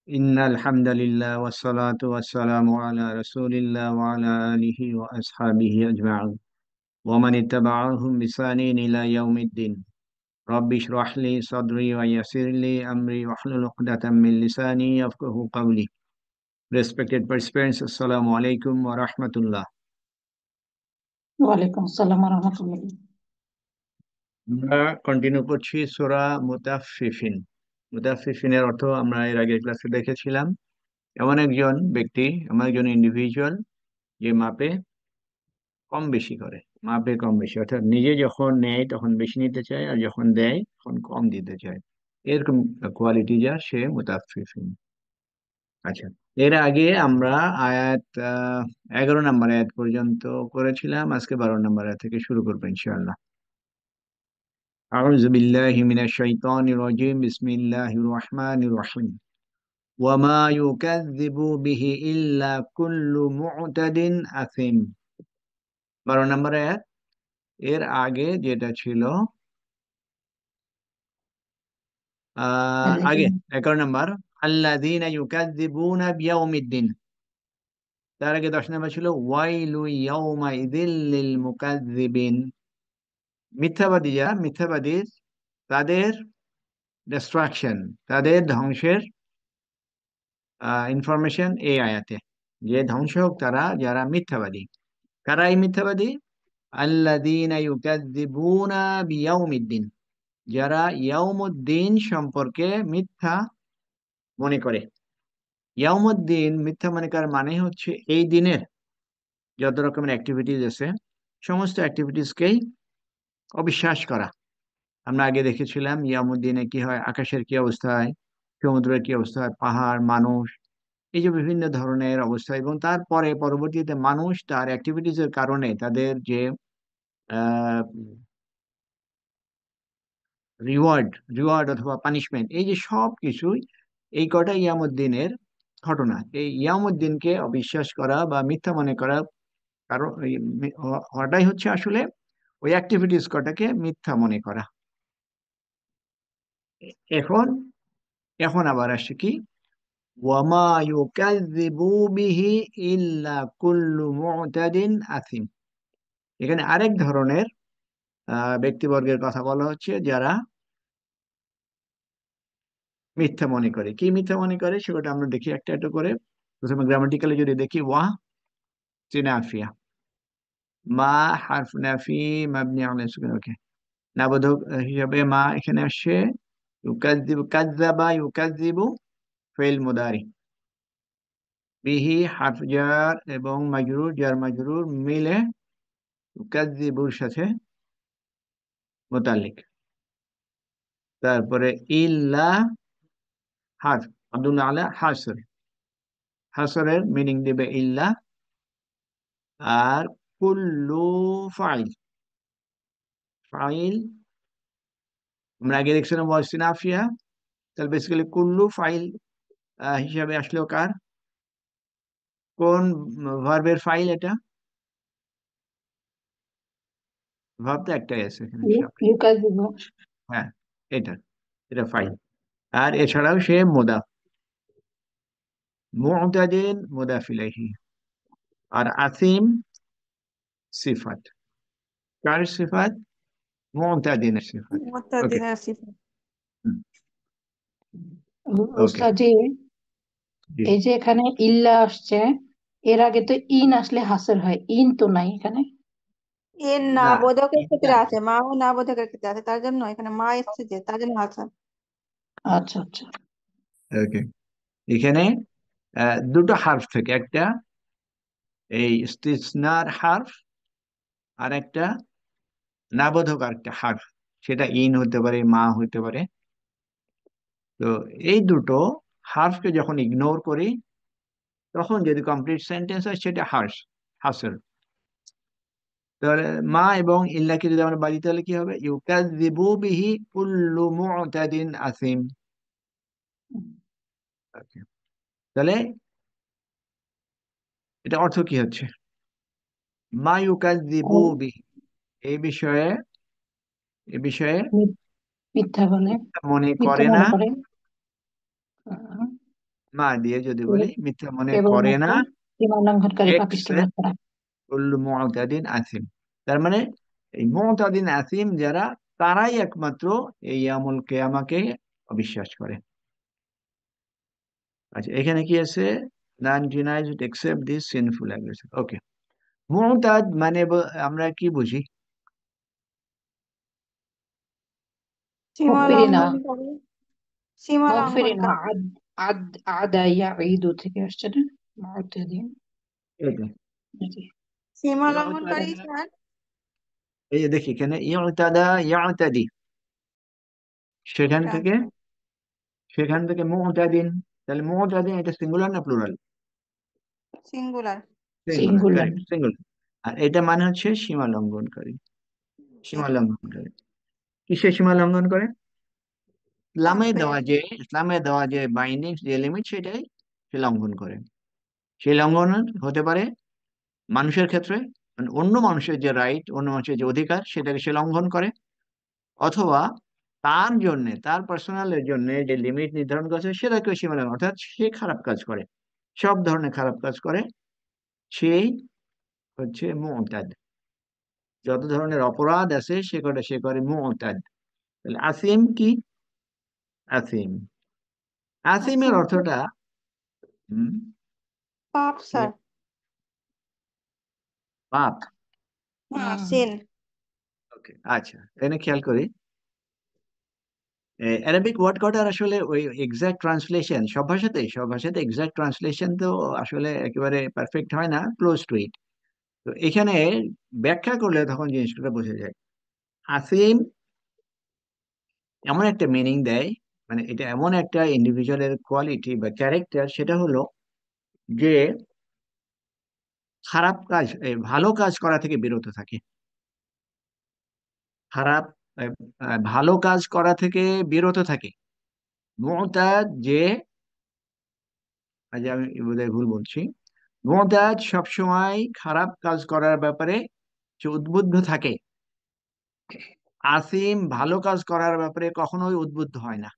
إن الحمد لله والصلاة والسلام على رسول الله وعلى آله وأصحابه أجمعين ومن اتبعهم بإحسان إلى يوم الدين. رب اشرح لي صدري ويسر لي أمري واحلل عقدة من لساني يفقه قولي. Respected participants, Assalamu alaikum wa rahmatullah. ওয়ালাইকুম আসসালাম রহমতুল্লাহ। আমরা কন্টিনিউ করছি সূরা মুতাফফিফিন। মুতাফফিফিনের অর্থ আমরা এর আগের ক্লাসে দেখেছিলাম। এমন একজন ব্যক্তি, এমন একজন ইন্ডিভিজুয়াল যে মাপে কম বেশি করে, মাপে কম বেশি, অর্থাৎ নিজে যখন নেয় তখন বেশি নিতে চায় আর যখন দেয় তখন কম দিতে চায়। এরকম কোয়ালিটি যা, সে মুতাফফিফিন। আচ্ছা, এর আগে আমরা আয়াত 11 নম্বর আয়াত পর্যন্ত করেছিলাম। আজকে 12 নম্বর আয়াত থেকে শুরু করবো ইনশাআল্লাহ। আউযু বিল্লাহি মিনাশ শাইতানির রাজিম, বিসমিল্লাহির রহমানির রহিম। ওয়ামা ইউকাযযিবু বিহি ইল্লা কুল্লু মু'তাদিন আথিম। 12 নম্বর আয়াত। এর আগে যেটা ছিল আগে 11 নম্বর, আল্লাযীনা ইউকাযযিবুনা বিয়াউমিদ্দিন। তার আগে 10 নম্বর ছিল ওয়াইলু ইয়াউমাইযিল লিল মুকাযযিবিন। মিথ্যাবাদী যারা, মিথ্যাবাদী তাদের ডিস্ট্রাকশন, তাদের ধ্বংসের ইনফরমেশন এই আয়াতে। যে ধ্বংস হোক তারা যারা মিথ্যাবাদী। কারা এই মিথ্যাবাদী? আল্লাযীনা ইউকাযযিবুনা বিয়াউমিদ্দিন, যারা ইয়াউমুদ্দিন সম্পর্কে মিথ্যা মনে করে। ইয়াউমুদ্দিন মিথ্যা মনে করার মানে হচ্ছে এই দিনের যত রকমের অ্যাক্টিভিটিস আছে সমস্ত অ্যাক্টিভিটিসকেই অবিশ্বাস করা। আমরা আগে দেখেছিলাম ইয়াউমুদ্দিনে কি হয়, আকাশের কি অবস্থা হয়, সমুদ্রের কি অবস্থা হয়, পাহাড়, মানুষ, এই যে বিভিন্ন ধরনের অবস্থা, এবং তারপরে পরবর্তীতে মানুষ তার অ্যাক্টিভিটিস এর কারণে তাদের যে রিওয়ার্ড রিওয়ার্ড অথবা পানিশমেন্ট, এই যে সব কিছুই, এই কটা ইয়ামুদ্দিনের ঘটনা। এই ইয়ামুদ্দিনকে অবিশ্বাস করা বা মিথ্যা মনে করা, কারণ হওয়াটাই হচ্ছে আসলে ওই অ্যাক্টিভিটিস কটাকে মিথ্যা মনে করা। এখন এখন আবার আসছে কি, ওয়ামা ইউকাযযিবু বিহি ইল্লা কুল্লু মু'তাদিন আথিম। এখানে আরেক ধরনের ব্যক্তিবর্গের কথা বলা হচ্ছে যারা মিথ্যা মনে করে। কি মিথ্যা মনে করে সেটা আমরা দেখি একটা একটা করে। প্রথমে গ্রামাটিক্যালি যদি দেখি, ওয়াহ নাফিয়া, মা হারফ নাফি মাবনি আলা সুকুন, ওকে। নাবোধক হিসাবে মা এখানে আসছে। ইউকাযযিবু, কাযযাবা ইউকাযযিবু ফিল মুদারি। বিহি হারফ জার এবং মাজরুর, জার মাজরুর মিলে ইউকাযযিবুর সাথে মুতাল্লিক। তারপরে ইল্লা হারফ আব্দুল আলা হাসর, হাসরের মিনিং দিবে ইল্লা। আর কুল্লু ফাইল, ফাইল আমরা আগে দেখছিলাম ওয়াসিন আফিয়া। তাহলে বেসিক্যালি কুল্লু ফাইল হিসাবে আসলেও কার, কোন ভার্বের ফাইল এটা? ভার্ব তো একটাই আছে এখানে সামনে। ইউকাযযিবু। হ্যাঁ, এটা এটা ফাইল। আর এছাড়াও সে মুদাফ, মুতাদিন মুদাফ ইলাইহি। আর আসিম সিফাত, কার সিফাত? মুতাদিনের সিফাত। ওকে, মুতাদ্দিনের সিফাত। ওকে, উস্তাদ জি, জি। এই যে এখানে ইল্লা আসছে, এর আগে তো ইন আসলে হাসর হয়, ইন তো নাই এখানে। এর না না, বোধকের এটা ক্ষেত্রে আছে, মা ও না বোধকের ক্ষেত্রে আছে, তার জন্য এখানে মা এসছে, যে তার জন্য আছে। আচ্ছা আচ্ছা। ওকে। এখানে দুটো হার্ফ থেকে, একটা এই ইস্তিসনার হার্ফ, আর একটা নাবোধক আর একটা হার্ফ। সেটা ইন হতে পারে, মা হতে পারে। তো এই দুটো হার্ফকে যখন ইগনোর করি, তখন যদি কমপ্লিট সেন্টেন্স হয় সেটা হাসর। তাহলে মা এবং ইল্লাকে যদি আমরা বাড়ি, তাহলে কি হবে? ইউকাযযিবু বিহি কুল্লু মু'তাদিন আসিম। Okay. তাহলে এটা অর্থ কি হচ্ছে? মা ইউকাযযিবু ও, বিহি, এই বিষয়ে, এ বিষয়ে মিথ্যা বলে, মনে মিথ্যা করে না। মনে করে। আহ, মা দিয়ে যদি বলি মিথ্যা মনে করে কেবলমাত্র না, সীমা লঙ্ঘনকারী পাপিষ্ঠরা এক্সেপ্ট ছাড়া। কুল্লু মুতাদিন আসিম। তার মানে এই মুতাদিন আসিম যারা, তারাই একমাত্র এই ইয়ামুল কিয়ামাকে অবিশ্বাস করে। আচ্ছা, এখানে কি আছে? নন denies except this sinful aggression. ওকে, মুতাদ মানে আমরা কি বুঝি? সীমা মুখবিরিনা। লঙ্ঘনকারী, সীমা মুখবিরিনা লঙ্ঘনকারী। আদ আদ আদা ইয়াঈদু থেকে আসছে না, মুতাদিন এটা নাকি? সীমা ইউতাদা, লঙ্ঘনকারী স্যার। এই যে দেখি এখানে ইউতাদা ইয়াতাদি, সেখান আচ্ছা থেকে আচ্ছা। মুতাদিন। তাহলে মুতাদিন এটা সিঙ্গুলার না plural? Singular. Singular, singular. Correct, singular. আর এটা মানে হচ্ছে সীমা লঙ্ঘনকারী। জি। সীমা লঙ্ঘনকারী কিসে সীমা লঙ্ঘন করে? পাপে। ইসলামে দেওয়া যে বাইন্ডিং, যে লিমিট, সেটাই সে লঙ্ঘন করে। সেই লঙ্ঘন হতে পারে মানুষের ক্ষেত্রে, মানে অন্য মানুষের যে রাইট, অন্য মানুষের যে অধিকার, সেটাকে সে লঙ্ঘন করে। অথবা তার জন্য, তার পার্সোনালের জন্য যে লিমিট নির্ধারণ করেছে সেটাকেও সীমা লঙ্ঘন, অর্থাৎ সে খারাপ কাজ করে, সব ধরনের খারাপ কাজ করে, সেই হচ্ছে মুতাদ। যত ধরনের অপরাধ আছে সে করে মুতাদ। তাহলে আসিম কি? আসিম, আসিমের আসিম কি? অর্থটা হুম, পাপ স্যার। পাপ। হ্যাঁ, হুম। সিন। ওকে, আচ্ছা, এখানে খেয়াল করি অ্যারাবিক ওয়ার্ড কটার আসলে ওই এক্সাক্ট ট্রান্সলেশন সব ভাষাতে এক্সাক্ট ট্রান্সলেশন তো আসলে একেবারে পারফেক্ট হয় না, ক্লোজ টু ইট। তো এখানে ব্যাখ্যা করলে তখন জিনিসটা বোঝা যায়। আসিম এমন একটা মিনিং দেয়, মানে এটা এমন একটা ইন্ডিভিজুয়ালের কোয়ালিটি বা ক্যারেক্টার, সেটা হলো যে খারাপ কাজ, ভালো কাজ করা থেকে বিরত থাকে। খারাপ আহ, ভালো কাজ করা থেকে বিরত থাকে। মুতাদ যে, আজ আমি বোধহয় ভুল বলছি, মুতাদ সবসময় খারাপ কাজ করার ব্যাপারে সে উদ্বুদ্ধ থাকে। আসিম ভালো কাজ করার ব্যাপারে কখনোই উদ্বুদ্ধ হয় না।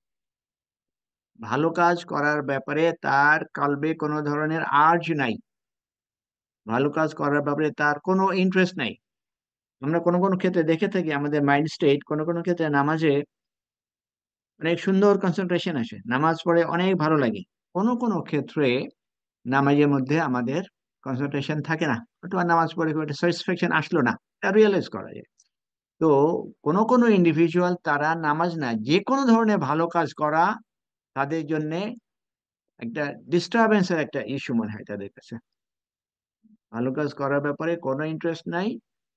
ভালো কাজ করার ব্যাপারে তার কলবে কোনো ধরনের আর্জ নাই, ভালো কাজ করার ব্যাপারে তার কোনো ইন্টারেস্ট নাই। আমরা কোনো কোনো ক্ষেত্রে দেখে থাকি আমাদের মাইন্ড স্টেট, কোনো কোনো ক্ষেত্রে নামাজে অনেক সুন্দর কনসেন্ট্রেশন আসে, নামাজ পড়ে অনেক ভালো লাগে। কোনো কোনো ক্ষেত্রে নামাজের মধ্যে আমাদের কনসেন্ট্রেশন থাকে না, একটু আর নামাজ পড়ে খুব একটা স্যাটিসফ্যাকশন আসলো না, এটা রিয়েলাইজ করা যায়। তো কোনো কোনো ইন্ডিভিজুয়াল তারা নামাজ না, যে কোনো ধরনের ভালো কাজ করা তাদের জন্য একটা ডিস্টারবেন্সের একটা ইস্যু মনে হয় তাদের কাছে। ভালো কাজ করার ব্যাপারে কোনো ইন্টারেস্ট নাই,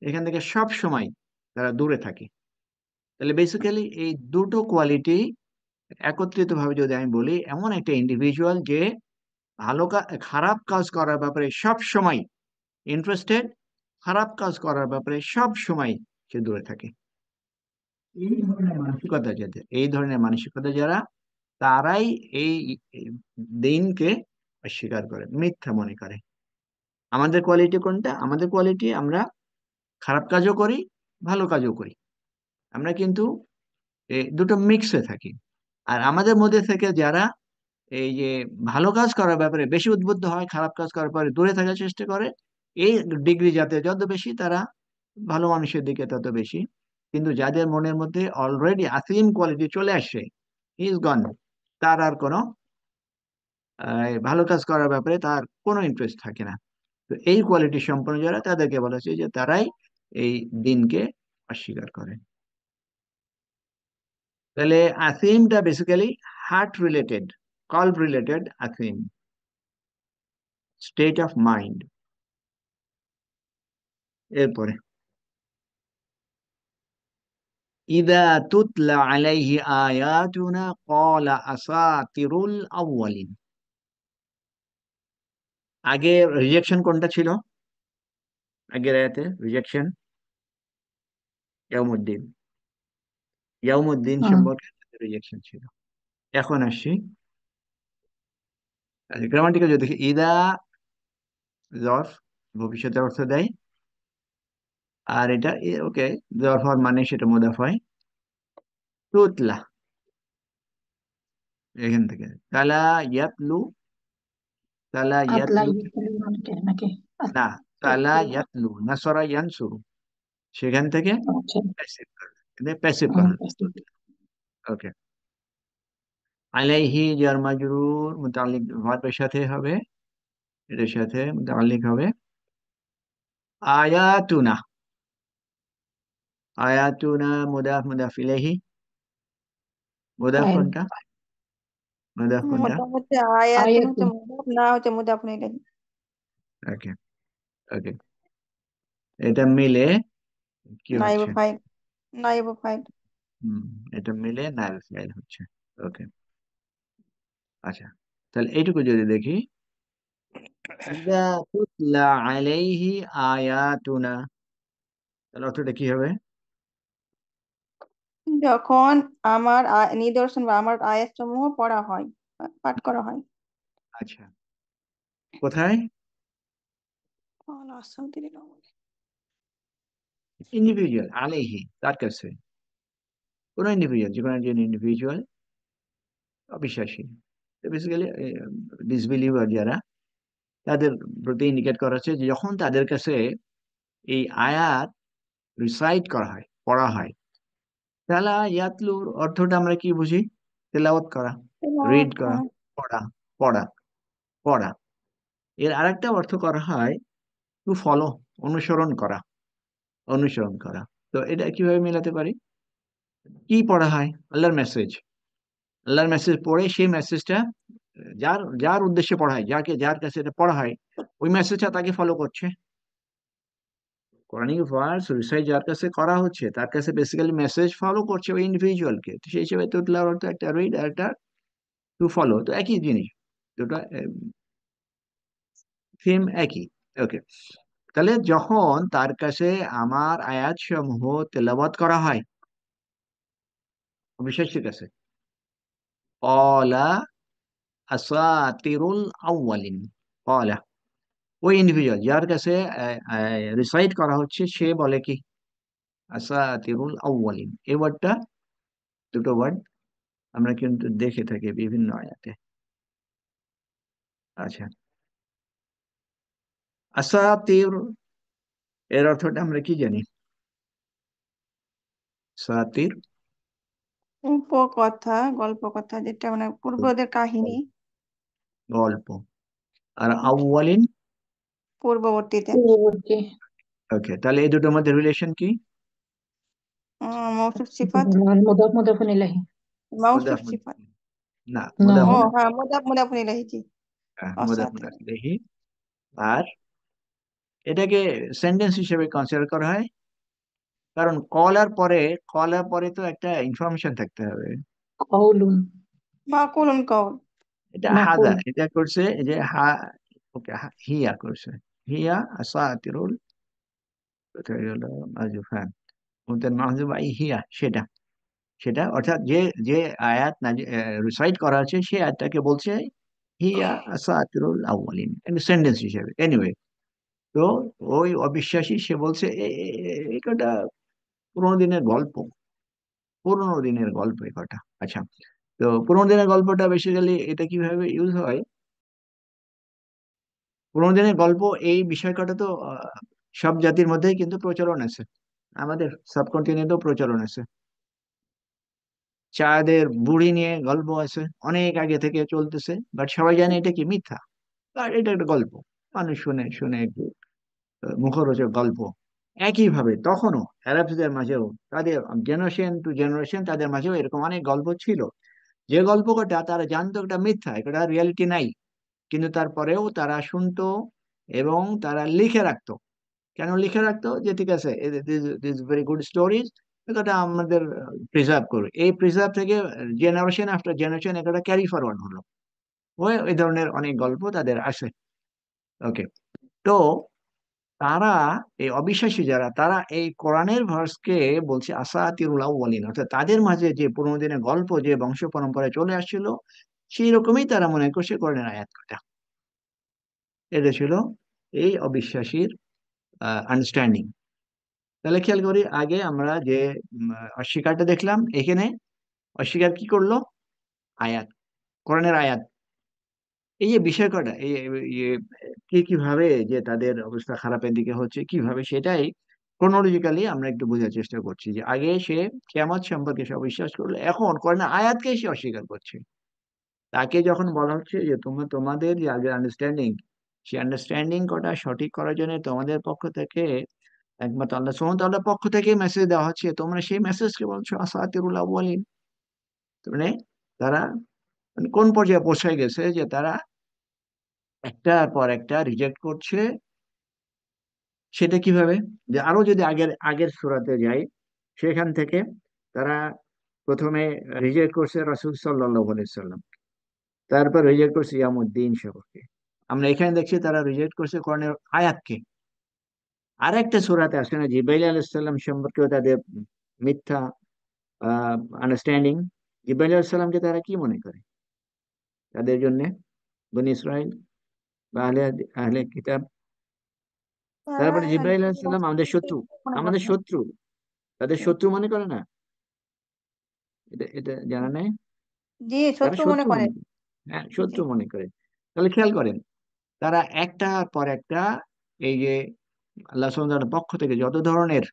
এখান থেকে সব সময় তারা দূরে থাকে। তাহলে বেসিক্যালি এই দুটো কোয়ালিটি একত্রিত ভাবে যদি আমি বলি, এমন একটা ইন্ডিভিজুয়াল যে খারাপ কাজ করার ব্যাপারে সব সময় ইন্টারেস্টেড, খারাপ কাজ করার ব্যাপারে সব সময় সে দূরে থাকে। এই ধরনের মানসিকতা যারা, তারাই এই এই দিনকে অস্বীকার করে, মিথ্যা মনে করে। আমাদের কোয়ালিটি কোনটা? আমাদের কোয়ালিটি আমরা খারাপ কাজও করি, ভালো কাজও করি। আমরা কিন্তু এই দুটো মিক্সে থাকি। আর আমাদের মধ্যে থেকে যারা এই যে ভালো কাজ করার ব্যাপারে বেশি উদ্বুদ্ধ হয়, খারাপ কাজ করার পরে দূরে থাকার চেষ্টা করে, এই ডিগ্রি যাতে যত বেশি, তারা ভালো মানুষের দিকে তত বেশি। কিন্তু যাদের মনের মধ্যে অলরেডি আসিম কোয়ালিটি চলে আসে, ইজ গন, তার আর কোনো ভালো কাজ করার ব্যাপারে তার কোনো ইন্টারেস্ট থাকে না। তো এই কোয়ালিটি সম্পন্ন যারা, তাদেরকে বলা হচ্ছে যে তারাই এই দিনকে অস্বীকার করে। তাহলে আসিমটা বেসিক্যালি হার্ট রিলেটেড, কল্ব রিলেটেড আসিম, স্টেট অফ মাইন্ড। এরপরে ইদা তুতলা আলাইহি আয়াতুনা ক্বালা আসাতিরুল আউয়ালিন। আগে রিজেকশন কোনটা ছিল? আগের আয়াতে রিজেকশন ইয়াউমুদ্দিন, ইয়াউমুদ্দিন হুম। সম্পর্কে রিজেকশন ছিল। এখন আসছি গ্রামাটিক্যাল, যদি দেখি ইদা জরফ, ভবিষ্যতের অর্থ দেয়। আর এটা ওকে, জরফ হওয়ার মানে সেটা মুদাফ হয়। তুতলা, এখান থেকে তালা ইয়াতলু, তালা আতলা ইয়াতলু, ইউতলু নাকি নাকি না, তালা আতলা। ইয়াতলু, নাসরা ইয়ানসুরু, সেখান থেকে আচ্ছা। প্যাসিভ করবে, প্যাসিভ করা। passive। ওকে, আলাইহি জার মাজরুর মুতাআল্লিক ভার্বের সাথে হবে, এটার সাথে মুতাআল্লিক হবে আয়াতুনা। আয়াতুনা মুদাফ মুদাফ ইলাইহি, মুদাফ ফাইল। কোনটা, মুদাফ কোনটা? মোটামুটি আয়াতুন হচ্ছে আয়াতুন। মুদাফ, না হচ্ছে মুদাফ ইলাইহি। ওকে, ওকে, এটা মিলে কি নাইবু হচ্ছে? File, নাইবু file. হুম, এটা মিলে নাইল ফাইল হচ্ছে। ওকে, আচ্ছা, তাহলে এইটুকু যদি দেখি, ইযা তুতলা আলাইহি আয়াতুনা, তাহলে অর্থটা কি হবে? যখন আমার নিদর্শন বা আমার আয়াত সমূহ পড়া হয়, পাঠ করা হয়। আচ্ছা, কোথায়? قال الصوت للأول। ইন্ডিভিজুয়াল আলাইহি, তার কাছে, কোন ইন্ডিভিজুয়াল, যে কোনো একজন ইন্ডিভিজুয়াল অবিশ্বাসী, বেসিক্যালি ডিসবিলিভার যারা, তাদের প্রতি ইন্ডিকেট করা হচ্ছে যে যখন তাদের কাছে এই আয়াত রিসাইট করা হয়, পড়া হয়। তাহলে ইয়াতলুর অর্থটা আমরা কি বুঝি? তেলাওয়াত করা, রিড তেলাওয়াত করা, করা। পড়া, পড়া, পড়া। এর আরেকটা অর্থ করা হয় টু ফলো, অনুসরণ করা, অনুসরণ করা। তো এটা কিভাবে মেলাতে পারি? কি পড়া হয়? আল্লাহর মেসেজ। আল্লাহর মেসেজ পড়ে সেই মেসেজটা যার যার উদ্দেশ্যে পড়া হয়, যার কাছে এটা পড়া হয়, ওই মেসেজটা তাকে ফলো করছে। কোরআনিক ভার্স রিসাইজ যার কাছে করা হচ্ছে, তার কাছে বেসিক্যালি মেসেজ ফলো করছে ওই ইন্ডিভিজুয়ালকে। তো সেই হিসেবে তুতলার অর্থ একটা রিড আর একটা টু ফলো, তো একই জিনিস, দুটো থিম একই। ওকে, তাহলে যখন তার কাছে আমার আয়াত সমূহ তেলাওয়াত করা হয় অবিশ্বাসীর কাছে, ক্বালা আসাতিরুল আউয়ালিন, ক্বালা, ওই ইন্ডিভিজুয়াল যার কাছে রিসাইট করা হচ্ছে সে বলে কি? আসাতিরুল আউয়ালিন। এই ওয়ার্ডটা, দুটো ওয়ার্ড আমরা কিন্তু দেখে থাকি বিভিন্ন আয়াতে। আচ্ছা, আসাতির এর অর্থটা আমরা কি জানি? সাতির, উপকথা, গল্প কথা, যেটা মানে পূর্বদের কাহিনী। গল্প। আর আউয়ালিন, পূর্ববর্তীতে। পূর্ববর্তী। ওকে, তাহলে এই দুটোর মধ্যে রিলেশন কি? মৌসুফ সিফাত। মুদাফ মুদাফুন ইলাইহি। মৌসুফ মুদাফ সিফাত। না, না। মুদাফ ও মুদাফ, হ্যাঁ, মুদাফ মুদাফুন ইলাইহি, জি। মুদাফ অসাতির। মুদাফ ইলাইহি। আর এটাকে সেন্টেন্স হিসেবে কনসিডার করা হয়, কারণ কলার পরে তো একটা ইনফরমেশন থাকতে হবে। কাউলুন। মাকুলুন কাউল। এটা হাদা, মাকুল। এটা করছে এই যে হা, ওকে, হিয়া করছে, হিয়া আসাতিরুল, কোথায় গেল মাহজুব, হ্যাঁ, মুনতান মাহজুব আই হিয়া, সেটা, সেটা অর্থাৎ যে যে আয়াত রিসাইট করা আছে সেই আয়াতটাকে বলছে হিয়া আসাতিরুল আউয়ালিন, সেন্টেন্স হিসেবে। এনিওয়ে, তো ওই অবিশ্বাসী সে বলছে এটা পুরোনো দিনের গল্প, পুরোনো দিনের গল্প এ কথা। আচ্ছা, তো পুরোনো দিনের গল্পটা বেসিক্যালি এটা কিভাবে ইউজ হয়? পুরোনো দিনের গল্প, এই বিষয় কটা তো সব জাতির মধ্যেই কিন্তু প্রচলন আছে, আমাদের সাবকন্টিনেন্টেও প্রচলন আছে। চাঁদের বুড়ি নিয়ে গল্প আছে, অনেক আগে থেকে চলতেছে, বাট সবাই জানে এটা কি মিথ্যা, আর এটা একটা গল্প, মানুষ শুনে শুনে একটু মুখরোচক গল্প। একইভাবে তখনও আরবদের মাঝেও, তাদের জেনারেশন টু জেনারেশন তাদের মাঝেও এরকম অনেক গল্প ছিল, যে গল্পটা তারা জানতো এটা মিথ্যা, এটা রিয়ালিটি নাই, কিন্তু তারপরেও তারা শুনতো এবং তারা লিখে রাখতো। কেন লিখে রাখতো? যে ঠিক আছে, দিস ভেরি গুড স্টোরিজ, এটা আমাদের প্রিজার্ভ করবে, এই প্রিজার্ভ থেকে জেনারেশন আফটার জেনারেশন এটা ক্যারি ফরওয়ার্ড হলো, ওই ওই ধরনের অনেক গল্প তাদের আসে। ওকে, তো তারা, এই অবিশ্বাসী যারা, তারা এই কোরআনের ভার্সকে বলছে আসাতিরুল আউয়ালিন, অর্থাৎ তাদের মাঝে যে পুরোনো দিনের গল্প যে বংশ পরম্পরায় চলে আসছিল, সেই রকমই তারা মনে করছে কোরআনের আয়াত কথা। এটা ছিল এই অবিশ্বাসীর আন্ডারস্ট্যান্ডিং। তাহলে খেয়াল করি, আগে আমরা যে অস্বীকারটা দেখলাম, এখানে অস্বীকার কি করলো? আয়াত, কোরআনের আয়াত, এই যে বিষয় কটা ইয়ে কি কিভাবে যে তাদের অবস্থা খারাপের দিকে হচ্ছে কিভাবে, সেটাই ক্রোনোলজিক্যালি আমরা একটু বোঝার চেষ্টা করছি। যে আগে সে কিয়ামত সম্পর্কে সব বিশ্বাস করলো, এখন করে না আয়াতকে সে অস্বীকার করছে। তাকে যখন বলা হচ্ছে যে তোমরা তোমাদের যে আগে আন্ডারস্ট্যান্ডিং, সেই আন্ডারস্ট্যান্ডিং কটা সঠিক করার জন্য তোমাদের পক্ষ থেকে একমাত্র আল্লাহ সুবহানাহু ওয়া তাআলার পক্ষ থেকে মেসেজ দেওয়া হচ্ছে, তোমরা সেই মেসেজকে বলছো আসাতিরুল আউয়ালিন। মানে তারা মানে কোন পর্যায়ে পৌঁছে গেছে যে তারা একটার পর একটা রিজেক্ট করছে। সেটা কিভাবে? যে আরো যদি আগের আগের সূরাতে যাই, সেখান থেকে তারা প্রথমে রিজেক্ট করছে রাসূল সাল্লাল্লাহু আলাইহি সাল্লাম, তারপর রিজেক্ট করছে ইয়ামুদ্দিন সম্পর্কে। আমরা এখানে দেখছি তারা রিজেক্ট করছে কোরআনের আয়াতকে। আর একটা সূরাতে আসে না জিব্রাইল আলাইহিস সালাম সম্পর্কেও তাদের মিথ্যা আন্ডারস্ট্যান্ডিং। জিব্রাইল আলাইহিস সালামকে তারা কি মনে করে তাদের জন্য, বনি ইসরাইল বা আহলে আহলে কিতাব? তারা তারপরে জিব্রাইল আলাইহিস সালাম আমাদের রাসূলকে শত্রু, মনে করে আমাদের না। শত্রু, তাদের শত্রু মনে করে না? এটা এটা জানা নাই? জি, তারা শত্রু মনে শত্রু করে। মনে করে। হ্যাঁ, জি। শত্রু মনে করে। তাহলে খেয়াল করেন, তারা একটার পর একটা এই যে আল্লাহ সুবহানাহু ওয়া তাআলার পক্ষ থেকে যত ধরনের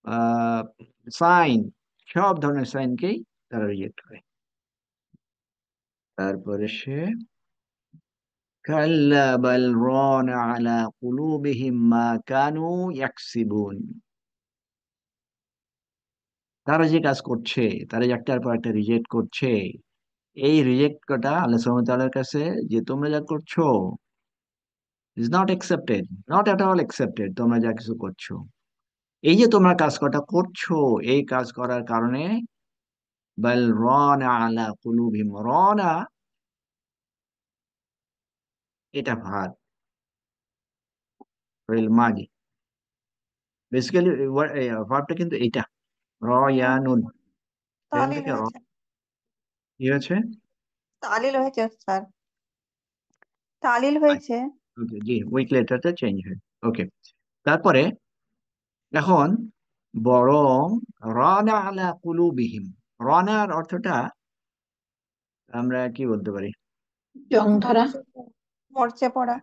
আহ সাইন, সব ধরনের সাইনকেই তারা রিজেক্ট করে। তারপরে সে কাল্লা বাল রানা আলা কুলুবিহিম মা কানু ইয়াকসিবুন। তারা যে কাজ করছে, তারা যে একটার পর একটা রিজেক্ট করছে, এই রিজেক্ট করা আল্লাহ সুবহানাহু ওয়া তাআলার কাছে যে তোমরা যা করছো is not accepted, not at all accepted. তোমরা যা কিছু করছো, এই যে তোমরা কাজ কটা করছো, এই কাজ করার কারণে বাল রানা আলা কুলুবিহিম, রানা এটা ভার ফিল মাদি, বেসিক্যালি ভার্বটা কিন্তু এটা রয়ানুন, এখান তালিল থেকে হয়েছে। কি হয়েছে? তালিল হয়েছে স্যার। তালিল হয়েছে। ওকে, জি, উইক লেটারটা চেঞ্জ হয়। ওকে, তারপরে এখন বরং রানা আলা কুলুবিহিম, রানার অর্থটা আমরা কি বলতে পারি? জং ধরা। মরচে মরচে পড়া।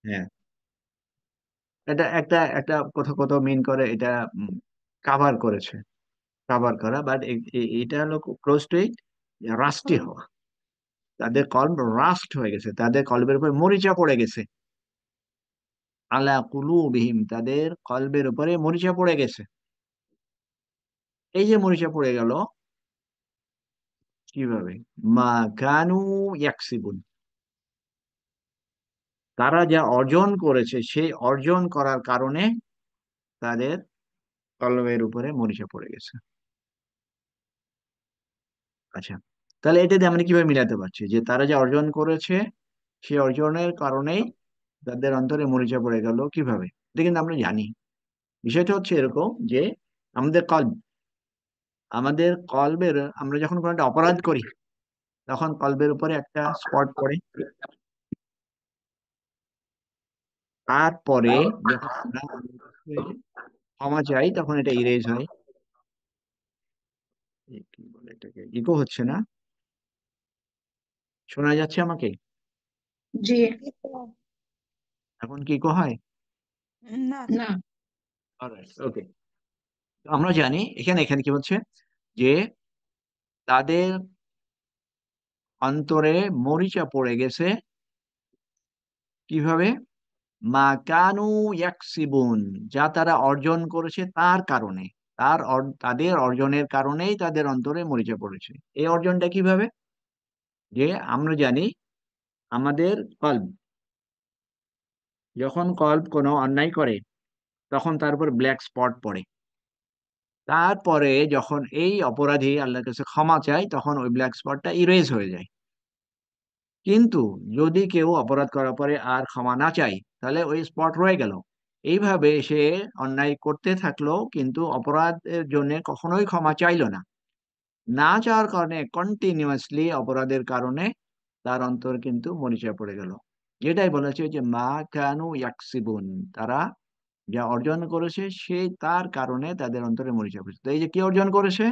হ্যাঁ, এটা একটা একটা কোথাও কোথাও মিন করে এটা কাভার করেছে, কাভার করা, বাট এটা হলো ক্লোজ টু ইট, রাস্টি হুম। হওয়া। তাদের কলব রাস্ট হয়ে গেছে, তাদের কলবের উপর মরিচা পড়ে গেছে। আলা কুলুবিহিম, তাদের কলবের উপরে মরিচা পড়ে গেছে। এই যে মরিচা পড়ে গেল কিভাবে? মা কানু ইয়াকসিবুন, তারা যা অর্জন করেছে সেই অর্জন করার কারণে তাদের কলবের উপরে মরিচা পড়ে গেছে। আচ্ছা, তাহলে এটা দিয়ে আমরা কিভাবে মিলাতে পারছি যে তারা যা অর্জন করেছে সেই অর্জনের কারণেই তাদের অন্তরে মরিচা পড়ে গেল কিভাবে? এটা কিন্তু আমরা জানি। বিষয়টা হচ্ছে এরকম যে আমাদের কলব, আমাদের কলবের, আমরা যখন কোনো একটা অপরাধ করি তখন কলবের উপরে একটা স্পট পড়ে, তারপরে যখন আমরা ক্ষমা চাই তখন এটা ইরেজ হয়। কি বলে এটাকে, ইকো হচ্ছে না? শোনা যাচ্ছে আমাকে? জি। এখন কি ইকো হয়? না। না। ওকে, আমরা জানি এখানে এখানে কি বলছে যে তাদের অন্তরে মরিচা পড়ে গেছে কিভাবে? মা কানু ইয়াকসিবুন, যা তারা অর্জন করেছে তার কারণে, তাদের অর্জনের কারণেই তাদের অন্তরে মরিচা পড়েছে। এই অর্জনটা কিভাবে? যে আমরা জানি আমাদের কল্ব, যখন কল্ব কোনো অন্যায় করে তখন তার উপর ব্ল্যাক স্পট পড়ে। তারপরে যখন এই অপরাধী আল্লাহর কাছে ক্ষমা চায় তখন ওই ব্ল্যাক স্পটটা ইরেজ হয়ে যায়। কিন্তু যদি কেউ অপরাধ করার পরে আর ক্ষমা না চায় তাহলে ওই স্পট রয়ে গেল। এইভাবে সে অন্যায় করতে থাকলো কিন্তু অপরাধের জন্য কখনোই ক্ষমা চাইলো না। না চাওয়ার কারণে কন্টিনিউয়াসলি অপরাধের কারণে তার অন্তর কিন্তু মরিচা পড়ে গেল। যেটাই বলেছে যে মা কানু ইয়াকসিবুন, তারা যা অর্জন করেছে সেই তার কারণে তাদের অন্তরে মরিচা পড়েছে। তো এই যে কি অর্জন করেছে,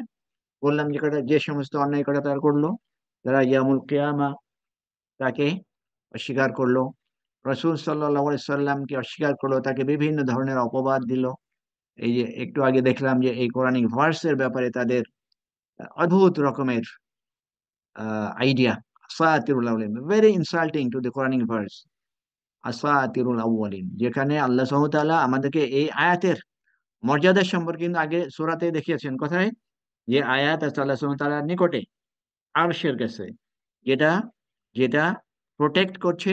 বললাম যে কটা, যে সমস্ত অন্যায় করা তার করলো, তারা ইয়ামুল কিয়ামা তাকে অস্বীকার করলো, রসুল সাল্লাল্লাহু আলাইহি সাল্লামকে অস্বীকার করলো, তাকে বিভিন্ন ধরনের অপবাদ দিল। এই যে একটু আগে দেখলাম যে এই কোরআনিক ভার্সের ব্যাপারে তাদের অদ্ভুত রকমের আইডিয়া, আসাতিরুল আউলিন, very insulting to the Quranic verse, আসাতিরুল আউলিন, যেখানে আল্লাহ সুবহানাহু ওয়া তাআলা আমাদেরকে এই আয়াতের মর্যাদা সম্পর্কে কিন্তু আগে সূরাতে দেখিয়েছেন। কোথায়? যে আয়াত আছে আল্লাহ সুবহানাহু ওয়া তাআলার নিকটে, আরশের কাছে, যেটা যেটা প্রোটেক্ট করছে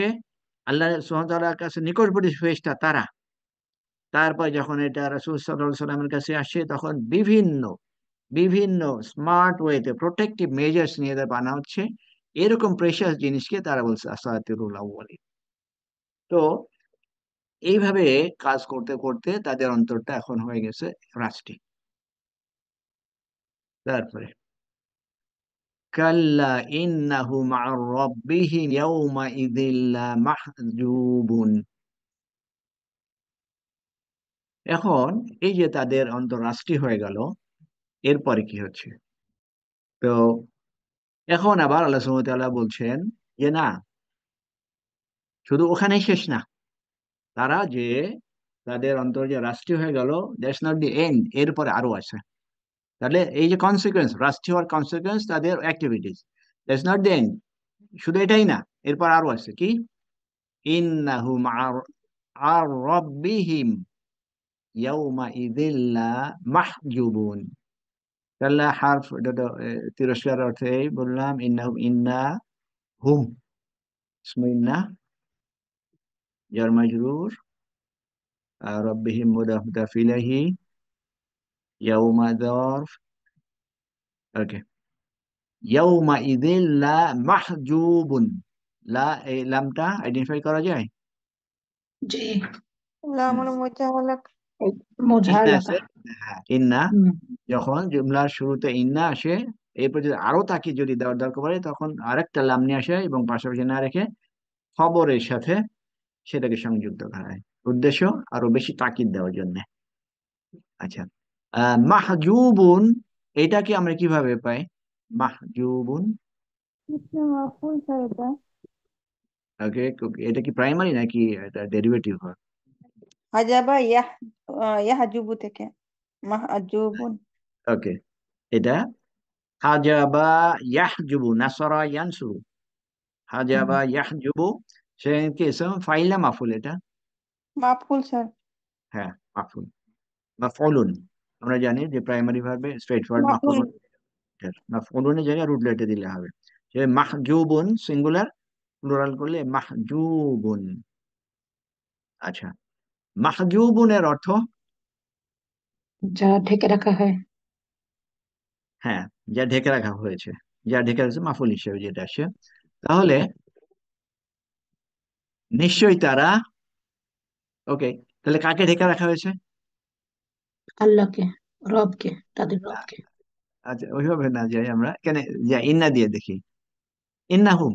আল্লাহ সুবহানাহু ওয়া তাআলার কাছে নিকটবর্তী ফেরেশতা তারা। তারপর যখন এটা রাসূল সাল্লাল্লাহু আলাইহি সাল্লামের কাছে আসে, তখন বিভিন্ন বিভিন্ন স্মার্ট ওয়েতে প্রোটেক্টিভ মেজার্স নিয়ে এদের বানা হচ্ছে। এরকম প্রেশাস জিনিসকে তারা বলছে আসাতিরুল আউয়ালিন। তো এইভাবে কাজ করতে করতে তাদের অন্তরটা এখন হয়ে গেছে রাষ্ট্রী। তারপরে কাল্লা ইন্নাহু মা'আর রাব্বিহিম ইয়াওমাইযিল লামাহজুবুন। এখন এই যে তাদের অন্তর রাষ্ট্রী হয়ে গেল, এরপরে কি হচ্ছে? তো এখন আবার আল্লাহ সুবহানাহু ওয়া তাআলা বলছেন যে না, শুধু ওখানেই শেষ না। তারা যে তাদের অন্তর যে রাষ্ট্রীয় হয়ে গেল, দ্যাটস নট দি এন্ড, এরপরে আরো আছে। তাহলে এই যে কনসিকুয়েন্স, রাষ্ট্রীয় হওয়ার কনসিকুয়েন্স তাদের activities, that's not the end. শুধু এটাই না, এরপর আরো আছে কি? ইন্নাহুম আর রব্বিহিম ইয়াউমা ইযিল্লা মাহজুবুন। কাল্লা হারফ, এটা তো তিরস্কার অর্থে বললাম, ইন্নাহুম, ইন্না হুম, ইসমু ইন্না জার মাজরুর, রব্বিহিম মুদাফ ইলাইহি, ইয়াউমা যরফ, ওকে, ইয়াউমা ইযিল লা মাহজুবুন। লা, এই লামটা আইডেন্টিফাই করা যায়? জি। হুম, লামুল মুজাহালাক। এই মোঝার ইন্না লাগা। আছে, হ্যাঁ ইন্না। হুম। যখন জুমলার শুরুতে ইন্না আসে, এরপর যদি আরো তাকে যদি দেওয়ার দরকার পড়ে, তখন আরেকটা লাম নিয়ে আসে এবং পাশাপাশি না রেখে খবরের সাথে সেটাকে সংযুক্ত করা হয়, উদ্দেশ্য আরো বেশি তাকিদ দেওয়ার জন্য। আচ্ছা, মাহজুবুন, এটাকে আমরা কিভাবে পাই? মাহজুবুন, ইসলাম মাফুল স্যার এটা। ওকে, এটা কি প্রাইমারি নাকি এটা ডেরিভেটিভ হয়? হাজাবা ইয়াহজুবু থেকে মাহজুবুন। ওকে, এটা হাজাবা ইয়াহজুবু, নাসরা ইয়ানসুরু, হুম। হাজাবা ইয়াহজুবু, সে কি ইসম ফাইল না মাফুল এটা? মাফুল স্যার। হ্যাঁ, মাফুল, মাফউলুন। আমরা জানি যে প্রাইমারি ভার্বে স্ট্রেট ফরওয়ার্ড মাফুল। মাফউলুন, মাফউলুনের জায়গায় রুট লেটার দিলে হবে। যে মাহজুবুন সিঙ্গুলার, প্লুরাল করলে মাহজুবুন। আচ্ছা, মাহজুবুনের অর্থ, যা ঢেকে রাখা হয়। হ্যাঁ, যা ঢেকে রাখা হয়েছে, যা ঢেকে রাখছে মাফুল হিসেবে যেটা আসে। তাহলে নিশ্চয়ই তারা, ওকে, তাহলে কাকে ঢেকে রাখা হয়েছে? আল্লাহকে, রবকে, তাদের রবকে। আচ্ছা, ওইভাবে না যাই আমরা, কেন যা ইন্না দিয়ে দেখি। ইন্নাহুম,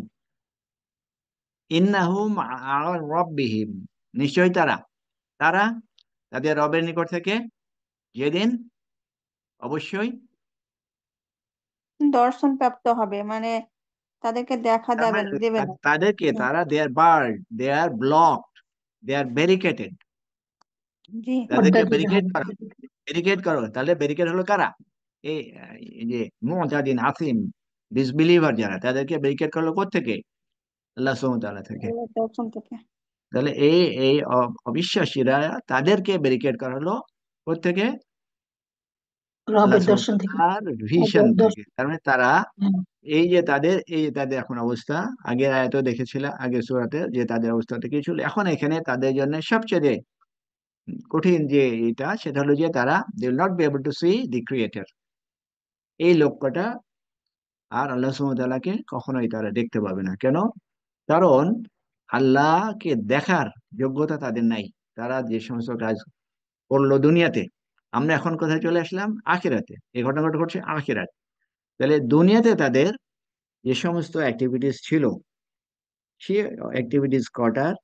ইন্নাহুম আলা রব্বিহিম, নিশ্চয়ই তারা, তারা তাদের রবের নিকট থেকে যেদিন অবশ্যই, দর্শন প্রাপ্ত হবে মানে তাদেরকে দেখা তার দেবে মানে দেবে না। তাদেরকে, হুম, তারা দে আর বার্ড, দে আর ব্লকড, দে আর ব্যারিকেটেড, জি। তাদেরকে পর্দা দিয়ে ব্যারিকেড হবে। করা, ব্যারিকেড করো। তাহলে ব্যারিকেড হলো কারা? এই এই যে মুতাদিন আসিম ডিসবিলিভার যারা, তাদেরকে ব্যারিকেড করলো কোত্থেকে? আল্লাহ সুবহানাহু ওয়া তাআলা থেকে। আল্লাহর দর্শন থেকে। তাহলে এই এই অবিশ্বাসীরা, তাদেরকে ব্যারিকেড করা হলো কোত্থেকে? আল্লাহ রবের সুবহানাহু দর্শন ওয়া থেকে। তাআলার ভিশন থেকে। দর্শন। তার মানে তারা, হ্যাঁ। এই যে তাদের এখন অবস্থা, আগের আয়াতেও দেখেছিলাম, আগের সূরাতে যে তাদের অবস্থাটা কি ছিল, এখন এখানে তাদের জন্য সবচেয়ে কঠিন যে এটা, সেটা হলো যে তারা they will not be able to see the creator, এই লক্ষ্যটা। আর আল্লাহ সুবহানাহু ওয়া তাআলাকে কখনোই তারা দেখতে পাবে না। কেন? কারণ আল্লাহকে দেখার যোগ্যতা তাদের নাই। তারা যে সমস্ত কাজ করলো দুনিয়াতে, আমরা এখন কোথায় চলে আসলাম? আখিরাতে। এই ঘটনাটা ঘটছে আখিরাত। তাহলে দুনিয়াতে তাদের যে সমস্ত অ্যাক্টিভিটিস ছিল, সে অ্যাক্টিভিটিস করার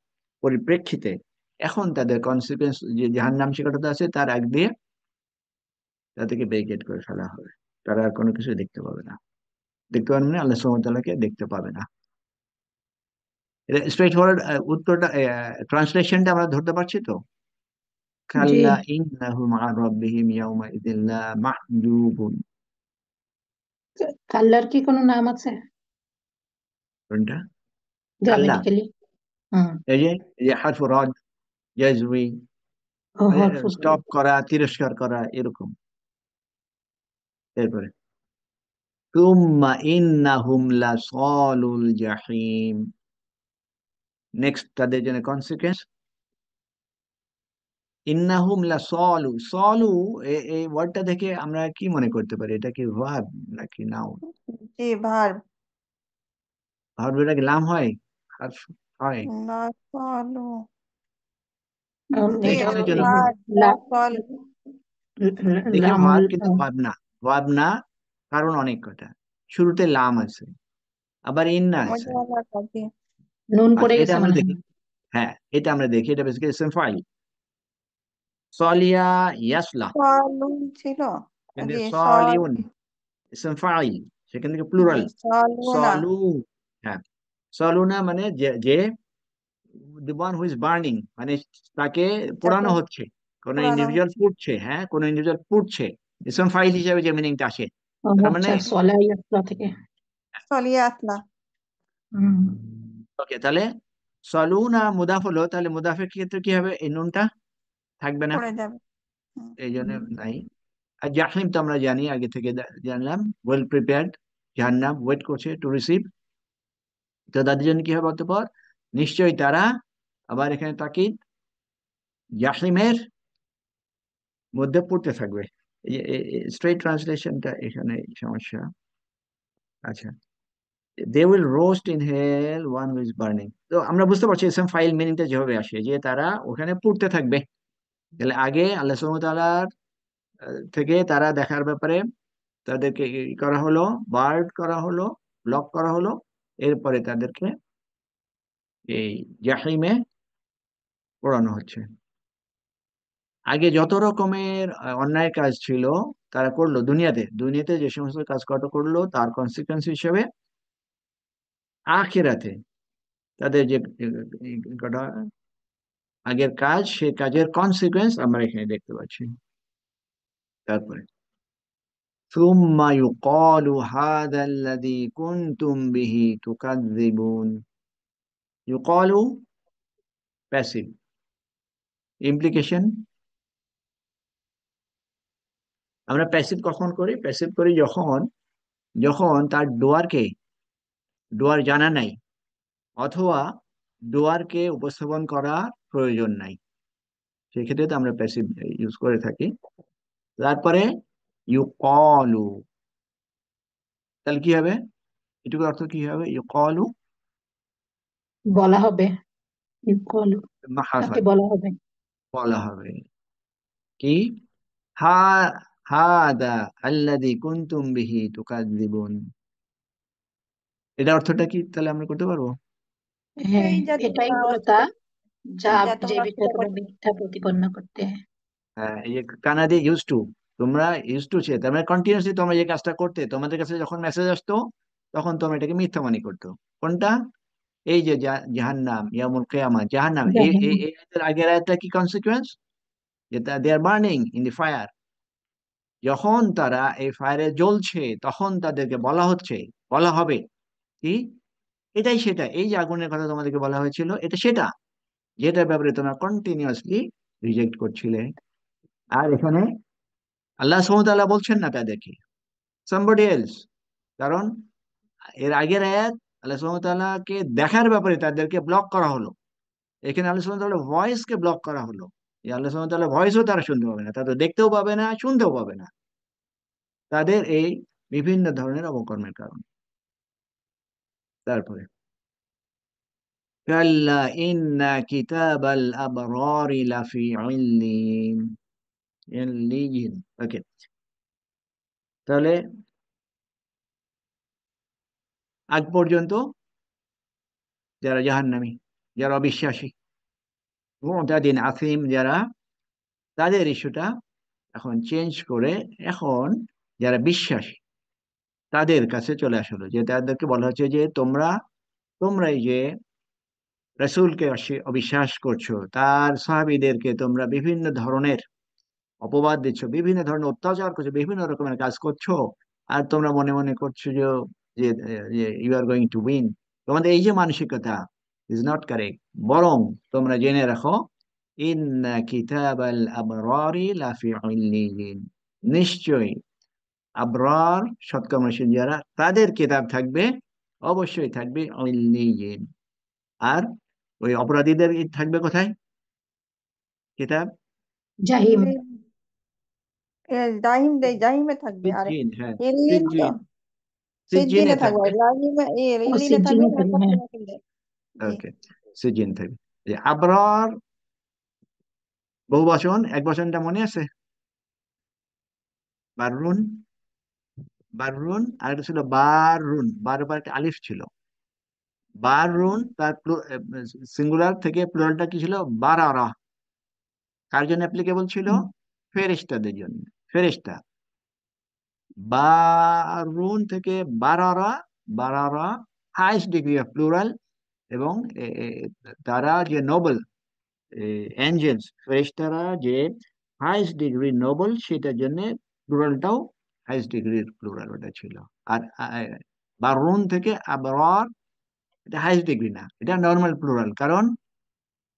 পরিপ্রেক্ষিতে এখন তাদের কনসিকুয়েন্স যে জাহান্নাম শিকারতা আছে, তার আগ দিয়ে তাদেরকে ব্যারিকেড করে ফেলা হবে। তারা আর কোনো কিছু দেখতে পাবে না, দেখতে পাবে না, আল্লাহ সুবহানাহু ওয়া তাআলাকে দেখতে পাবে না। স্ট্রেট ফরওয়ার্ড উত্তরটা, ট্রান্সলেশনটা আমরা ধরতে পারছি তো? জি। কাল্লা ইন্নাহুম আন রাব্বিহিম ইয়াউমা ইযিন লা মাহজুবুন। কাল্লার কি কোনো নাম আছে কোনটা? কাল্লা, গ্রামাটিক্যালি? হুম। এই যে হারফু রাদ, ইয়াজউই, ও মানে হরফুল। স্টপ করা, তিরস্কার করা, এরকম। এরপরে তুম্মা ইন্নাহুম লাসালুল জাহিম। নেক্সট তাদের জন্য কনসিকুয়েন্স, ইন্নাহুম লাসালু। সলু, এই ওয়ার্ডটা দেখে আমরা কি মনে করতে পারি? এটা কি ভার্ব নাকি নাউন? জি, ভার্ব। ভার্বের আগে লাম হয়, হার্ফ হয়? না, চলো। তো জি, এখানের জন্য ভার্ব, লা- চল। দেখে লামুল ভার্ব কিন্তু ভার্ব না, ভার্ব না। কারণ অনেক কটা, শুরুতে লাম আছে, আবার ইন্না আছে। মজাদার কথা, জি। নুন আচ্ছা, পড়ে এটা গেছে আমরা মনে হয়। দেখি। হ্যাঁ, এটা আমরা দেখি, এটা বেসিক্যালি ইসম ফাইল। সলিয়া, ইয়াসলা, সলুন ছিল। কিন্তু জি, সলিউন ইসম ফাইল, সেখান থেকে প্লুরাল সলুনা। সলু। হ্যাঁ, সলুনা মানে যে যে the one who is burning, মানে তাকে পোড়ানো যাকে হচ্ছে, কোন পুরানো। ইন্ডিভিজুয়াল পুড়ছে, হ্যাঁ কোন ইন্ডিভিজুয়াল পুড়ছে, ইসম ফাইল হিসেবে যে মিনিংটা আসে। ও তার মানে আচ্ছা, সলাই আসলা থেকে। সলিয়া আসলা। হুম। ওকে, তাহলে সলুনা মুদাফ হলো, তাহলে মুদাফের ক্ষেত্রে কি হবে? এই নুনটা থাকবে না, পড়ে যাবে। হুম। এই জন্য নাই। আর জাহিম তো আমরা জানি, আগে থেকে জানলাম, ওয়েল প্রিপেয়ার্ড, জাহান্নাম ওয়েট করছে টু রিসিভ। তো তাদের জন্য কি হবে অতঃপর? নিশ্চয়ই তারা, আবার এখানে তাকিদ, জাহিমের মধ্যে পড়তে থাকবে। স্ট্রেট ট্রান্সলেশনটা এখানে সমস্যা। আচ্ছা, they will roast in hell one who is burning. তো আমরা বুঝতে পারছি এসএম ফাইল মিনিংটা যেভাবে আসে, যে তারা ওখানে পুড়তে থাকবে। তাহলে আগে আল্লাহ সুবহানাহু ওয়া তাআলার থেকে তারা দেখার ব্যাপারে তাদেরকে করা হলো, বার্ড করা হলো, ব্লক করা হলো। এরপরে তাদেরকে এই জাহিমে পোড়ানো হচ্ছে। আগে যত রকমের অন্যায় কাজ ছিল তারা করলো দুনিয়াতে, দুনিয়াতে যে সমস্ত কাজ কত করলো তার কনসিকুয়েন্স হিসেবে আখিরাতে তাদের যে কটা আগের কাজ, সে কাজের কনসিকুয়েন্স আমরা এখানে দেখতে পাচ্ছি। তারপরে ثم يقال هذا الذي كنتم به تكذبون. يقال প্যাসিভ, ইমপ্লিকেশন। আমরা প্যাসিভ কখন করি? প্যাসিভ করি যখন, যখন তার ডোয়ারকে, ডোয়ার জানা নাই, অথবা ডোয়ারকে উপস্থাপন করার প্রয়োজন নাই, সেক্ষেত্রে তো আমরা প্যাসিভ ইউজ করে থাকি। তারপরে ইউ কলু, তাহলে কি হবে? এটুকুর অর্থ কি হবে? ইউ কলু বলা হবে। ইউকল, তাকে মাহাফাজ, বলা হবে। বলা হবে কি? হা, হাদা আল্লাযী কুনতুম বিহি তুকাযযিবুন। এটা অর্থটা কি তাহলে আমরা করতে পারবো? হ্যাঁ, এই যা এটাই তোমরা হলো তা, অস্বীকার, যা যা যে তোমরা বিষয়ে অস্বীকার তোমরা করতে। মিথ্যা প্রতিপন্ন করতে। হ্যাঁ, এই যে কানাডি ইউজ টু, তোমরা ইউজ টু ছে, তার মানে কন্টিনিউসলি তোমরা যে কাজটা করতে, তোমাদের কাছে যখন মেসেজ আসতো তখন তোমরা এটাকে মিথ্যা মনে করতো। কোনটা? এই যে জাহান্নাম, ইয়ামুল কিয়ামা, জাহান্নাম, এই এই জাহান্নাম। এই আয়াতের আগের আয়াতটা কি কনসিকুয়েন্স? যেটা দে আর বার্নিং ইন দি ফায়ার, যখন তারা এই ফায়ারে জ্বলছে তখন তাদেরকে বলা হচ্ছে, বলা হবে কি? এটাই সেটা, এই যে আগুনের কথা তোমাদেরকে বলা হয়েছিল, এটা সেটা যেটার ব্যাপারে তোমরা কন্টিনিউয়াসলি রিজেক্ট করছিলে। আর এখানে আল্লাহ সুবহানাহু ওয়া তাআলা বলছেন না তাদেরকে, somebody else। কারণ এর আগের আয়াত আল্লাহ সুবহানাহু ওয়া তাআলাকে দেখার ব্যাপারে তাদেরকে ব্লক করা হলো, এখানে আল্লাহ সুবহানাহু ওয়া তাআলা ভয়েসকে ব্লক করা হলো, যে আল্লাহ সুবহানাহু ওয়া তাআলা ভয়েসও তারা শুনতে পাবে না, তারা দেখতেও পাবে না, শুনতেও পাবে না, তাদের এই বিভিন্ন ধরনের অবকর্মের কারণে। তারপরে কাল্লা ইন্না কিতাবাল আবরারি লাফি ইল্লিন, ইল্লিয়িন। ওকে, তাহলে আগ পর্যন্ত যারা জাহান্নামী, যারা অবিশ্বাসী, মুতাদিন আসিম যারা, তাদের ইস্যুটা এখন চেঞ্জ করে, এখন যারা বিশ্বাসী তাদের কাছে চলে আসলো, যে তাদেরকে বলা হচ্ছে যে তোমরা, তোমরাই যে রাসূলকে অবিশ্বাস করছো, তার সাহাবীদেরকে তোমরা বিভিন্ন ধরনের অপবাদ দিচ্ছ, বিভিন্ন ধরনের অত্যাচার করছো, বিভিন্ন রকমের কাজ করছো, আর তোমরা মনে মনে করছো যে যে you are going to win. তোমাদের এই যে মানসিকতা ইজ নট কারেক্ট। বরং তোমরা জেনে রাখো, ইন্না কিতাবাল আবরারি লাফি ইল্লিয়িন, নিশ্চয়ই আবরার সৎকর্মশীল যারা, তাদের কিতাব থাকবে, অবশ্যই থাকবে ইল্লিয়িন। আর ওই অপরাধীদের থাকবে কোথায় কিতাব? জাহিম। ইল্লিন, জাহিম দেয়, জাহিমে থাকবে। আর সিজ্জিন, হ্যাঁ, ইল্লিন তো সিজ্জিন, সিজ্জিনে সিজ্জিনে থাকবে, থাকবে। আর লাহিমে ও ইল্লিনে থাকবে সিজিনে থাকবে, হ্যাঁ। জান্নাতুল। জি। ওকে, সিজিন থাকবে। যে আবরার বহু বচন, এক বচনটা মনে আছে? বাররুন, বাররুন, আর একটা ছিল বাররুন, বার বার একটা আলিফ ছিল। বাররুন তার সিঙ্গুলার থেকে প্লুরালটা কি ছিল? বারারা। কার জন্য অ্যাপ্লিকেবল ছিল? হুম। ফেরেশতাদের জন্য। ফেরেশতা। বারুন থেকে Barara, Barara highest degree of plural. এবং তারা যে নোবেল অ্যাঞ্জেলস, ফেরেশতারা যে হাইস্ট ডিগ্রি নোবেল, সেটার জন্য প্লুরালটাও হাইস্ট ডিগ্রির প্লুরাল ওটা ছিল। আর বারুন থেকে আবরার, এটা হাইস্ট ডিগ্রি না, এটা নর্মাল প্লুরাল। কারণ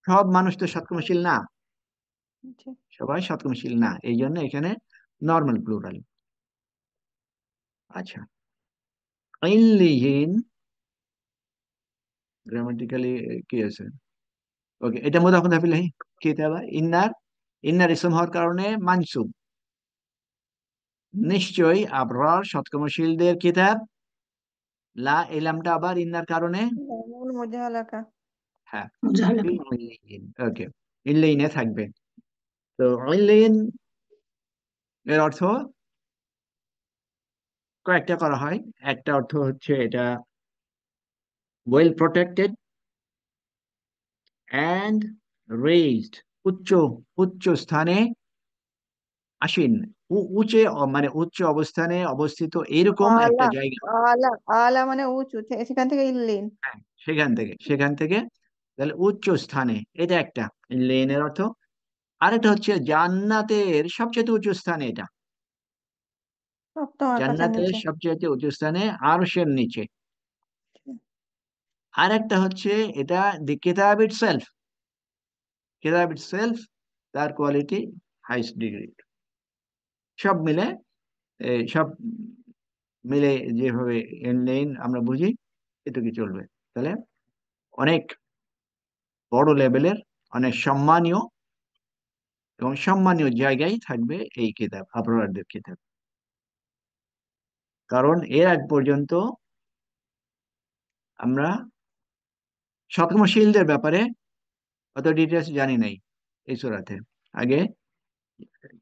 সব মানুষ তো সৎকর্মশীল না, জি। সবাই সৎকর্মশীল না, এই জন্য এখানে নর্মাল প্লুরাল। আচ্ছা, ইল্লিহীন গ্রামাটিক্যালি কি আছে? ওকে, এটা মুদাফ মুদাফ ইলাইহি। কিতাবা, ইন্নার, ইন্নার ইসম হওয়ার কারণে মানসুব। নিশ্চয়ই আবরার সৎকর্মশীলদের কিতাব, লা এলামটা আবার ইন্নার কারণে, লামুল মুজাহালাকা। হ্যাঁ, মুজাহালাকা। ওকে, ইল্লাইনে থাকবে। তো ইল্লাইন এর অর্থ কয়েকটা করা হয়। একটা অর্থ হচ্ছে এটা ওয়েল প্রোটেক্টেড অ্যান্ড রেইজড, উচ্চ, উচ্চ স্থানে আসীন, উঁচে মানে উচ্চ অবস্থানে অবস্থিত এরকম একটা আলা, জায়গা। আলা, আলা মানে উঁচু, সেখান থেকে ইল্লিন। হ্যাঁ, সেখান থেকে তাহলে উচ্চ স্থানে, এটা একটা লেনের অর্থ। আরেকটা হচ্ছে জান্নাতের সবচেয়ে উঁচু স্থানে এটা, সপ্তম আকাশের জান্নাতের নিচে। সবচেয়ে উঁচু স্থানে, আরশের নিচে। আরেকটা হচ্ছে এটা দি কিতাব ইটসেলফ, কিতাব ইটসেলফ, তার কোয়ালিটি হাইস্ট ডিগ্রি। সব মিলে, সব মিলে যেভাবে এনলেন আমরা বুঝি, এটুকু চলবে। তাহলে অনেক বড় লেভেলের, অনেক সম্মানীয় এবং সম্মানীয় জায়গায় থাকবে এই কিতাব, আবরারদের কিতাব। কারণ এর আগ পর্যন্ত আমরা সৎকর্মশীলদের ব্যাপারে অত ডিটেলস জানি নাই এই সূরাতে। আগে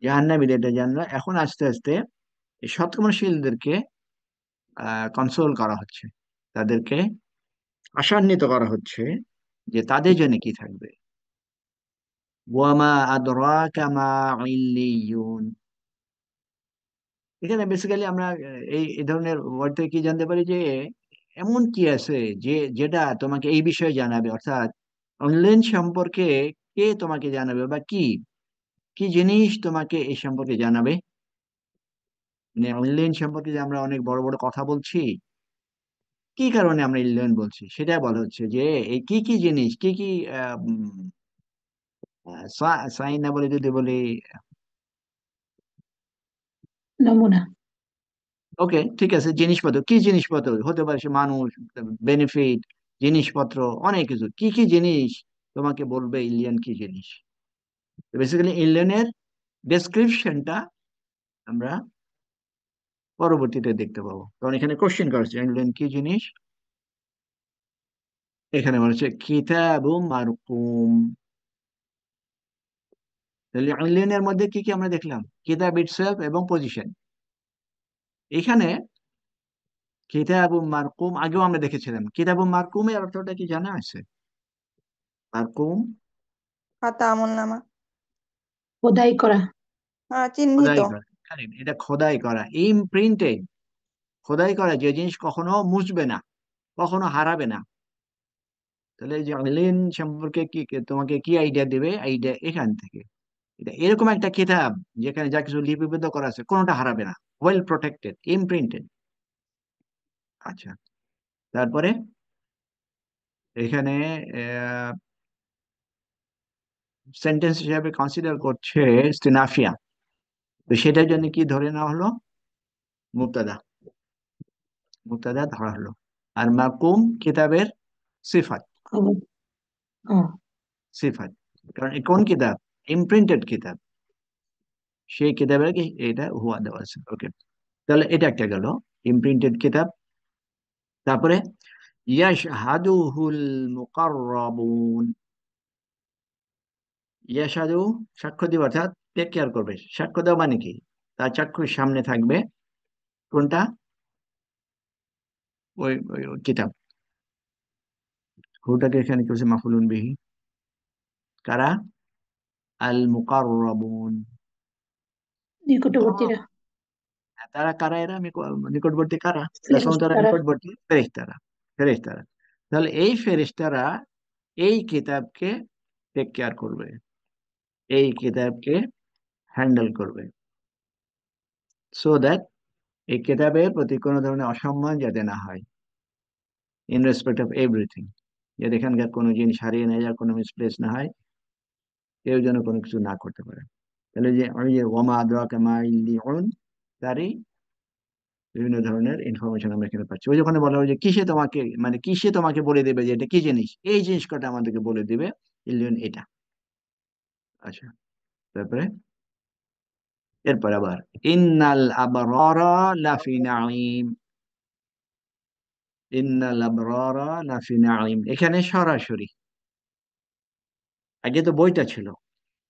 জাহান্নামীদেরটা জানলা, এখন আস্তে আস্তে এই সৎকর্মশীলদেরকে কনসোল করা হচ্ছে, তাদেরকে আশান্বিত করা হচ্ছে যে তাদের জন্য কি থাকবে। ওয়ামা আদরাকা মা ইল্লিয়ুন। এখানে বেসিক্যালি আমরা এই এই ধরনের ওয়ার্ড থেকে কি জানতে পারি, যে এমন কি আছে যে যেটা তোমাকে এই বিষয়ে জানাবে, অর্থাৎ অনলাইন সম্পর্কে কে তোমাকে জানাবে, বা কি কি জিনিস তোমাকে এই সম্পর্কে জানাবে। মানে অনলাইন সম্পর্কে যে আমরা অনেক বড় বড় কথা বলছি, কি কারণে আমরা অনলাইন বলছি, সেটা বলা হচ্ছে যে এই কি কি জিনিস, কি কি সাইন না বলে যদি বলি, নমুনা। ওকে ঠিক আছে, জিনিসপত্র, কি জিনিসপত্র হতে পারে, সে মানুষ, বেনিফিট, জিনিসপত্র, অনেক কিছু, কি কি জিনিস তোমাকে বলবে এলিয়েন, কি জিনিস। বেসিক্যালি এলিয়েনের ডেসক্রিপশনটা আমরা পরবর্তীতে দেখতে পাবো, কারণ এখানে কোশ্চেন করছে এলিয়েন কি জিনিস। এখানে বলা হচ্ছে কিতাবুম মারকুম। তাহলে এলিয়েনের মধ্যে কি কি আমরা দেখলাম? কিতাব ইটসেলফ এবং পজিশন। এখানে কিতাবুম মারকুম আগেও আমরা দেখেছিলাম, কিতাবুম মারকুমের অর্থটা কি জানা আছে? মারকুম, খাতা আমল নামা। খোদাই করা। হ্যাঁ, চিহ্নিত। খোদাই করা, correct, এটা খোদাই করা, ইমপ্রিন্টেড, খোদাই করা, যে জিনিস কখনো মুছবে না, কখনো হারাবে না। তাহলে এই যে ইলিন সম্পর্কে তোমাকে কি আইডিয়া দেবে? আইডিয়া এখান থেকে, এটা এরকম একটা কিতাব যেখানে যা কিছু লিপিবদ্ধ করা আছে কোনোটা হারাবে না, ওয়েল প্রোটেক্টেড, ইমপ্রিন্টেড। আচ্ছা, তারপরে এখানে সেন্টেন্স হিসাবে কনসিডার করছে স্টেনাফিয়া, তো সেটার জন্য কি ধরে নেওয়া হলো? মুবতাদা, মুবতাদা ধরা হলো। আর মাকুম কিতাবের সিফাত, খবর। হ্যাঁ। সিফাত, কারণ এই কোন কিতাব? ইমপ্রিন্টেড কিতাব, সেই কিতাবের কি এটা হুয়া দেওয়া আছে। ওকে, তাহলে এটা একটা গেল, ইমপ্রিন্টেড কিতাব। তারপরে ইয়াশহাদুহুল মুকাররাবুন, ইয়াশহাদু সাক্ষ্য দিবে, অর্থাৎ টেক কেয়ার করবে। সাক্ষ্য দেওয়া মানে কি? তার চাক্ষুর সামনে থাকবে কোনটা? ওই কিতাব। হুটাকে এখানে কি হচ্ছে? মাফুলুন বিহি। কারা? আল মুকাররাবুন। নিকটবর্তীরা। তারা কারা? এরা নিকটবর্তী কারা? তারা ফেরেশতারা। নিকটবর্তী ফেরেশতারা, ফেরেশতারা। তাহলে এই ফেরেশতারা এই কিতাবকে টেক কেয়ার করবে, এই কিতাবকে হ্যান্ডেল করবে, সো দ্যাট এই কিতাবের প্রতি কোনো ধরনের অসম্মান যাতে না হয়, ইন রেসপেক্ট অফ এভরিথিং, যাতে এখানকার কোনো জিনিস হারিয়ে না যায়, কোনো মিসপ্লেস না হয়, কেউ যেন কোনো কিছু না করতে পারে। তাহলে যে ওই যে ওমা আদরাকা মা ইল্লিউন, তারই বিভিন্ন ধরনের ইনফরমেশন আমরা এখানে পাচ্ছি। ওই যখন বলা হয় যে কিসে তোমাকে, মানে কিসে তোমাকে বলে দেবে যে এটা কি জিনিস, এই জিনিস কটা আমাদেরকে বলে দিবে, ইলিয়ন এটা। আচ্ছা, তারপরে এরপর আবার ইন্নাল আবরারা লাফি নাঈম, ইন্নাল আবরারা লাফি নাঈম, এখানে সরাসরি, আগে তো বইটা ছিল,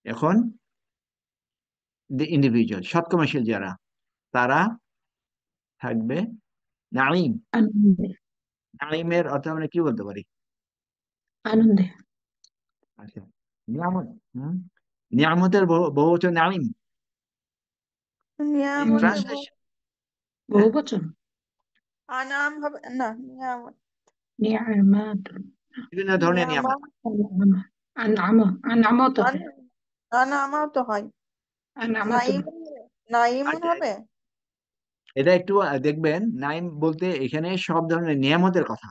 এখন দি ইন্ডিভিজুয়াল সৎকর্মশীল যারা, তারা থাকবে নাঈম। আনন্দে। নাঈমের অর্থ আমরা কি বলতে পারি? আনন্দে। আচ্ছা, নিয়ামত। হম, নিয়ামতের বহুবচন নাঈম। এই নিয়ামতের ট্রান্সলেশন, বহু বচন। আনাম হবে না, নিয়ামত। নিয়ামাত। বিভিন্ন ধরনের নিয়ামত। নিয়ামত। আনআমা। আনআমা। আনআমা তো হয়। আনামাও তো হয়। আনআমাতুন। নাইমুন, নাইমুন আচ্ছা, হবে। এটা একটু দেখবেন, নাইম বলতে এখানে সব ধরনের নিয়ামতের কথা।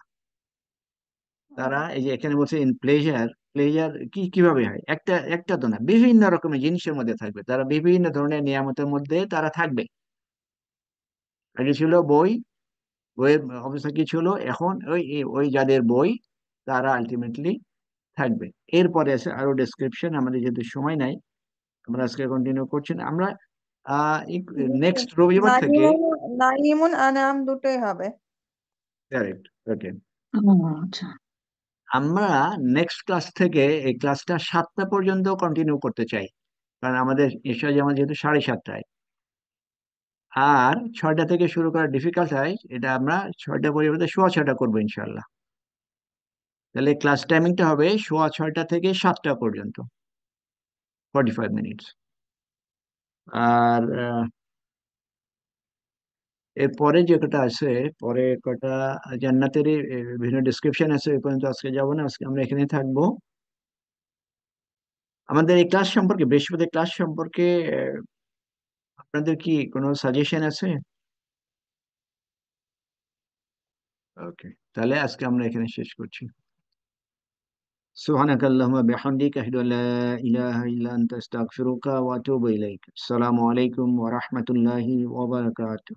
তারা এই যে এখানে বলছে ইন প্লেজার, প্লেজার কি কিভাবে হয়? একটা একটা তো না, বিভিন্ন রকমের জিনিসের মধ্যে থাকবে তারা, বিভিন্ন ধরনের নিয়ামতের মধ্যে তারা থাকবে। আগে ছিল বই, বইয়ের অবস্থা কি ছিল, এখন ওই ওই যাদের বই, তারা আলটিমেটলি থাকবে। এরপরে আছে আরো ডেসক্রিপশন, আমাদের যেহেতু সময় নাই, আমরা আজকে কন্টিনিউ করছি না। আমরা নেক্সট রবিবার থেকে, নাইমুন, নাইমুন আনাম দুটোই হবে। কারেক্ট, ওকে, ও, আচ্ছা। আমরা নেক্সট ক্লাস থেকে এই ক্লাসটা 7টা পর্যন্ত কন্টিনিউ করতে চাই, কারণ আমাদের এসে যেমন যেহেতু 7:30, আর 6টা থেকে শুরু করা ডিফিকাল্ট হয়, এটা আমরা 6টা পরিবর্তে 6:15 করবো ইনশাল্লাহ। তাহলে ক্লাস টাইমিংটা হবে 6:15 থেকে 7টা পর্যন্ত, 45 মিনিটস। আর এরপরে যে কটা আছে, পরে কটা জান্নাতেরই বিভিন্ন ডিসক্রিপশন আছে, ওই পর্যন্ত আজকে যাব না, আজকে আমরা এখানে থাকবো। আমাদের এই ক্লাস সম্পর্কে, বৃহস্পতি ক্লাস সম্পর্কে আপনাদের কি কোনো সাজেশন আছে? ওকে, তাহলে আজকে আমরা এখানে শেষ করছি। سبحانك اللهم وبحمدك أشهد أن لا إله إلا أنت أستغفرك وأتوب إليك. السلام عليكم ورحمة الله وبركاته.